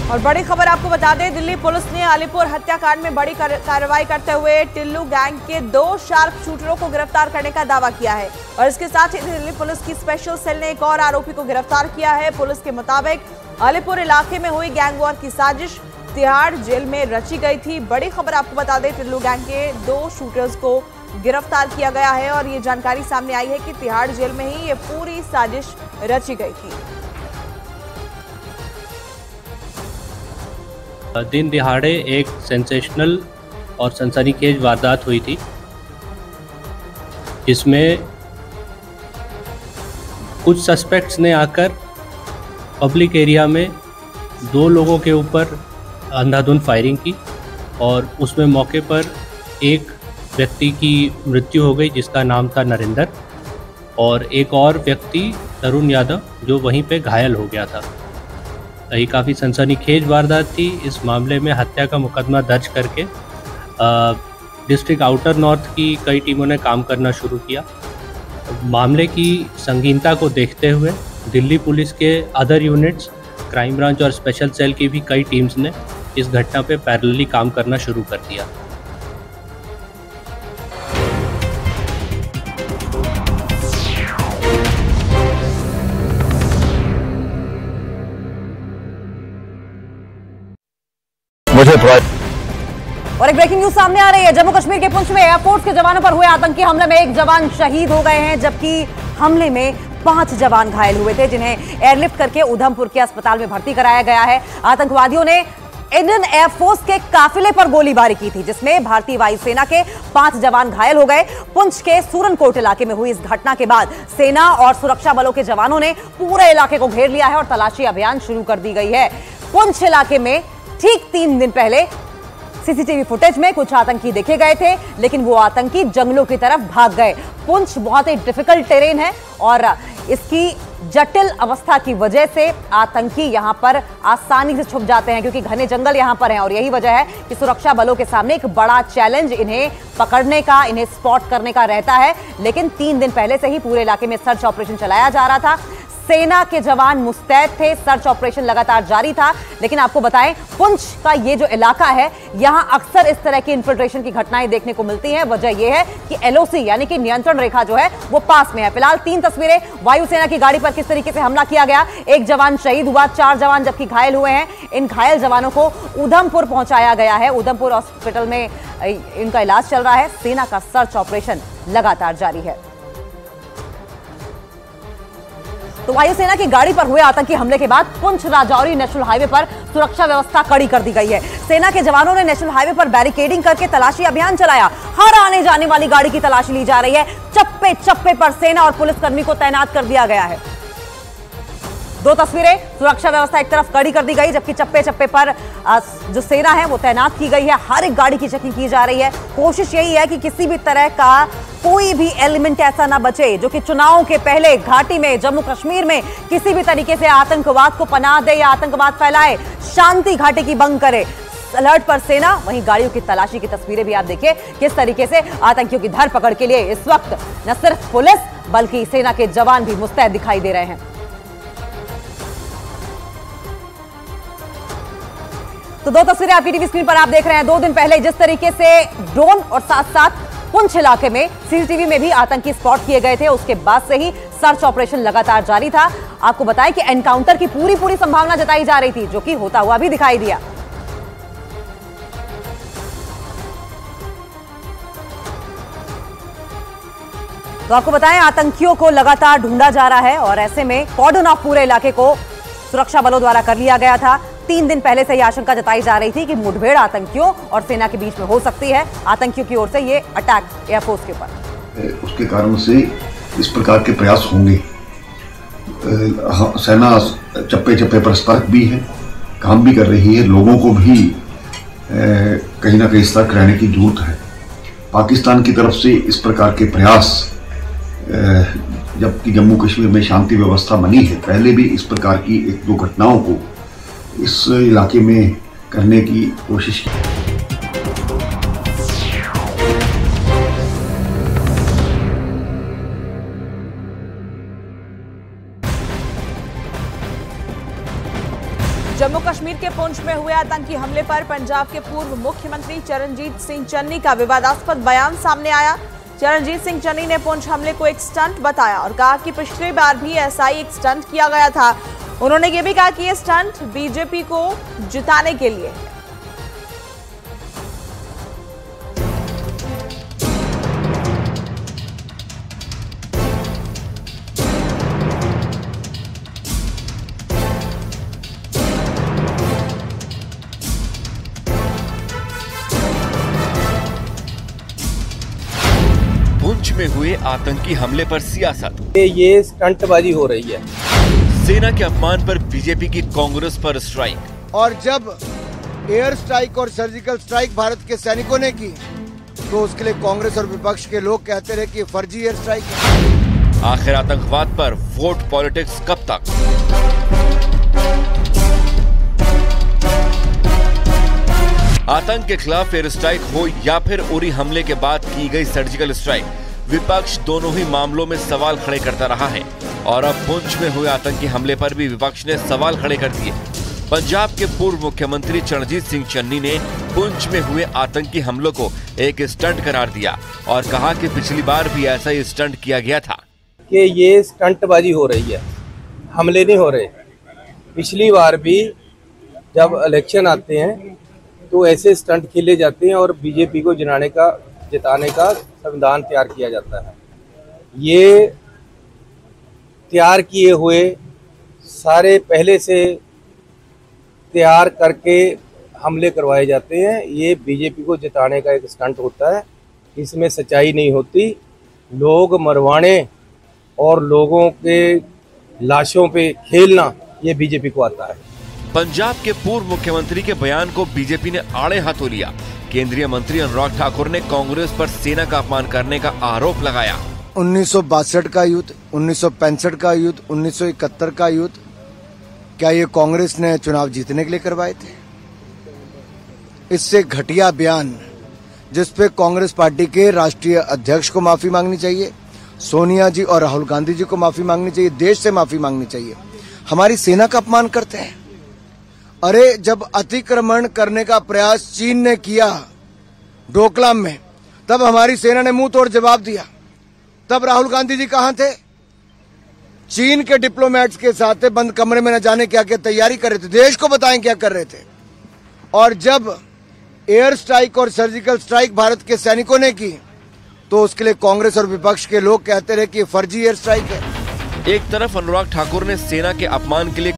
और बड़ी खबर आपको बता दें, दिल्ली पुलिस ने अलीपुर हत्याकांड में बड़ी कार्रवाई करते हुए टिल्लू गैंग के 2 शार्प शूटरों को गिरफ्तार करने का दावा किया है। और इसके साथ ही दिल्ली पुलिस की स्पेशल सेल ने एक और आरोपी को गिरफ्तार किया है। पुलिस के मुताबिक अलीपुर इलाके में हुई गैंग वॉर की साजिश तिहाड़ जेल में रची गई थी। बड़ी खबर आपको बता दें, टिल्लू गैंग के 2 शूटर्स को गिरफ्तार किया गया है और ये जानकारी सामने आई है कि तिहाड़ जेल में ही ये पूरी साजिश रची गई थी। दिन दिहाड़े एक सेंसेशनल और सनसनीखेज वारदात हुई थी, जिसमें कुछ सस्पेक्ट्स ने आकर पब्लिक एरिया में 2 लोगों के ऊपर अंधाधुंध फायरिंग की और उसमें मौके पर एक व्यक्ति की मृत्यु हो गई जिसका नाम था नरेंद्र, और एक और व्यक्ति तरुण यादव जो वहीं पे घायल हो गया था। ये काफ़ी सनसनीखेज वारदात थी। इस मामले में हत्या का मुकदमा दर्ज करके डिस्ट्रिक्ट आउटर नॉर्थ की कई टीमों ने काम करना शुरू किया। मामले की संगीनता को देखते हुए दिल्ली पुलिस के अदर यूनिट्स, क्राइम ब्रांच और स्पेशल सेल की भी कई टीम्स ने इस घटना पे पैरेलली काम करना शुरू कर दिया। और एक ब्रेकिंग न्यूज सामने आ रही है। जम्मू कश्मीर के पुंछ में एयरफोर्स के जवानों पर हुए आतंकी हमले में 1 जवान शहीद हो गए हैं, जबकि हमले में 5 जवान घायल हुए थे, जिन्हें एयरलिफ्ट करके उधमपुर के अस्पताल में भर्ती कराया गया है। आतंकवादियों ने इंडियन एयरफोर्स के काफिले पर गोलीबारी की थी, जिसमें भारतीय वायुसेना के 5 जवान घायल हो गए। पुंछ के सूरनकोट इलाके में हुई इस घटना के बाद सेना और सुरक्षा बलों के जवानों ने पूरे इलाके को घेर लिया है और तलाशी अभियान शुरू कर दी गई है। पुंछ इलाके में ठीक 3 दिन पहले सीसीटीवी फुटेज में कुछ आतंकी देखे गए थे, लेकिन वो आतंकी जंगलों की तरफ भाग गए। पुंछ बहुत ही डिफिकल्ट टेरेन है और इसकी जटिल अवस्था की वजह से आतंकी यहां पर आसानी से छुप जाते हैं, क्योंकि घने जंगल यहां पर हैं। और यही वजह है कि सुरक्षा बलों के सामने एक बड़ा चैलेंज इन्हें पकड़ने का, इन्हें स्पॉट करने का रहता है। लेकिन 3 दिन पहले से ही पूरे इलाके में सर्च ऑपरेशन चलाया जा रहा था। सेना के जवान मुस्तैद थे, सर्च ऑपरेशन लगातार जारी था। लेकिन आपको बताएं, पुंछ का ये जो इलाका है, यहां अक्सर इस तरह की इन्फिल्ट्रेशन की घटनाएं देखने को मिलती हैं। वजह यह है कि एलओसी यानी कि नियंत्रण रेखा जो है वो पास में है। फिलहाल 3 तस्वीरें, वायुसेना की गाड़ी पर किस तरीके से हमला किया गया, 1 जवान शहीद हुआ, 4 जवान जबकि घायल हुए हैं। इन घायल जवानों को उधमपुर पहुंचाया गया है। उधमपुर हॉस्पिटल में इनका इलाज चल रहा है। सेना का सर्च ऑपरेशन लगातार जारी है। तो वायुसेना की गाड़ी पर हुए आतंकी हमले के बाद पुंछ राजौरी नेशनल हाईवे पर सुरक्षा व्यवस्था कड़ी कर दी गई है। सेना के जवानों ने नेशनल हाईवे पर बैरिकेडिंग करके तलाशी अभियान चलाया। हर आने जाने वाली गाड़ी की तलाशी ली जा रही है। चप्पे चप्पे पर सेना और पुलिसकर्मी को तैनात कर दिया गया है। 2 तस्वीरें, सुरक्षा व्यवस्था एक तरफ कड़ी कर दी गई, जबकि चप्पे चप्पे पर जो सेना है वो तैनात की गई है। हर एक गाड़ी की चेकिंग की जा रही है। कोशिश यही है कि किसी भी तरह का कोई भी एलिमेंट ऐसा ना बचे जो कि चुनाव के पहले घाटी में, जम्मू कश्मीर में किसी भी तरीके से आतंकवाद को पनाह दे या आतंकवाद फैलाए, शांति घाटी की भंग करे। अलर्ट पर सेना, वहीं गाड़ियों की तलाशी की तस्वीरें भी आप देखिए किस तरीके से आतंकियों की धरपकड़ के लिए इस वक्त न सिर्फ पुलिस बल्कि सेना के जवान भी मुस्तैद दिखाई दे रहे हैं। तो 2 तस्वीरें आपकी टीवी स्क्रीन पर आप देख रहे हैं। 2 दिन पहले जिस तरीके से ड्रोन और साथ साथ पुंछ इलाके में सीसीटीवी में भी आतंकी स्पॉट किए गए थे, उसके बाद से ही सर्च ऑपरेशन लगातार जारी था। आपको बताएं कि एनकाउंटर की पूरी संभावना जताई जा रही थी, जो कि होता हुआ भी दिखाई दिया। तो आपको बताएं, आतंकियों को लगातार ढूंढा जा रहा है और ऐसे में कॉर्डन ऑफ पूरे इलाके को सुरक्षा बलों द्वारा कर लिया गया था। 3 दिन पहले से यह आशंका जताई जा रही थी कि मुठभेड़ आतंकियों और सेना के बीच में हो सकती है। आतंकियों की ओर से ये अटैक एयरफोर्स के ऊपर, उसके कारण से इस प्रकार के प्रयास होंगे। सेना चप्पे चप्पे पर सतर्क भी है, काम भी कर रही है। लोगों को भी कहीं ना कहीं सतर्क रहने की जरूरत है। पाकिस्तान की तरफ से इस प्रकार के प्रयास, जबकि जम्मू कश्मीर में शांति व्यवस्था बनी है, पहले भी इस प्रकार की 1-2 घटनाओं को इस इलाके में करने की कोशिश की। जम्मू जम्मू कश्मीर के पुंछ में हुए आतंकी हमले पर पंजाब के पूर्व मुख्यमंत्री चरणजीत सिंह चन्नी का विवादास्पद बयान सामने आया। चरणजीत सिंह चन्नी ने पुंछ हमले को एक स्टंट बताया और कहा कि पिछली बार भी ऐसा ही एक स्टंट किया गया था। उन्होंने ये भी कहा कि ये स्टंट बीजेपी को जिताने के लिए है। पुंछ में हुए आतंकी हमले पर सियासत। ये स्टंटबाजी हो रही है। सेना के अपमान पर बीजेपी की कांग्रेस पर स्ट्राइक। और जब एयर स्ट्राइक और सर्जिकल स्ट्राइक भारत के सैनिकों ने की तो उसके लिए कांग्रेस और विपक्ष के लोग कहते रहे कि फर्जी एयर स्ट्राइक है। आखिर आतंकवाद पर वोट पॉलिटिक्स कब तक? आतंक के खिलाफ एयर स्ट्राइक हो या फिर उरी हमले के बाद की गई सर्जिकल स्ट्राइक, विपक्ष दोनों ही मामलों में सवाल खड़े करता रहा है और अब पुंछ में हुए आतंकी हमले पर भी विपक्ष ने सवाल खड़े कर दिए। पंजाब के पूर्व मुख्यमंत्री चरणजीत सिंह चन्नी ने पुंछ में हुए आतंकी हमलों को एक स्टंट करार दिया और कहा कि पिछली बार भी ऐसा ही स्टंट किया गया था। कि ये स्टंटबाजी हो रही है, हमले नहीं हो रहे। पिछली बार भी जब इलेक्शन आते हैं तो ऐसे स्टंट खेले जाते हैं और बीजेपी को जिताने का संविधान तैयार किया जाता है। ये तैयार किए हुए सारे पहले से तैयार करके हमले करवाए जाते हैं। ये बीजेपी को जिताने का एक स्टंट होता है, इसमें सच्चाई नहीं होती। लोग मरवाने और लोगों के लाशों पे खेलना ये बीजेपी को आता है। पंजाब के पूर्व मुख्यमंत्री के बयान को बीजेपी ने आड़े हाथों लिया। केंद्रीय मंत्री अनुराग ठाकुर ने कांग्रेस पर सेना का अपमान करने का आरोप लगाया। 1962 का युद्ध, 1965 का युद्ध, 1971 का युद्ध, क्या ये कांग्रेस ने चुनाव जीतने के लिए करवाए थे? इससे घटिया बयान जिसपे कांग्रेस पार्टी के राष्ट्रीय अध्यक्ष को माफी मांगनी चाहिए, सोनिया जी और राहुल गांधी जी को माफी मांगनी चाहिए, देश से माफी मांगनी चाहिए। हमारी सेना का अपमान करते हैं। अरे जब अतिक्रमण करने का प्रयास चीन ने किया डोकलाम में, तब हमारी सेना ने मुंह तोड़ जवाब दिया। तब राहुल गांधी जी कहां थे? चीन के डिप्लोमेट्स के साथ बंद कमरे में न जाने क्या क्या तैयारी कर रहे थे, देश को बताएं क्या कर रहे थे। और जब एयर स्ट्राइक और सर्जिकल स्ट्राइक भारत के सैनिकों ने की तो उसके लिए कांग्रेस और विपक्ष के लोग कहते रहे कि फर्जी एयर स्ट्राइक है। एक तरफ अनुराग ठाकुर ने सेना के अपमान के लिए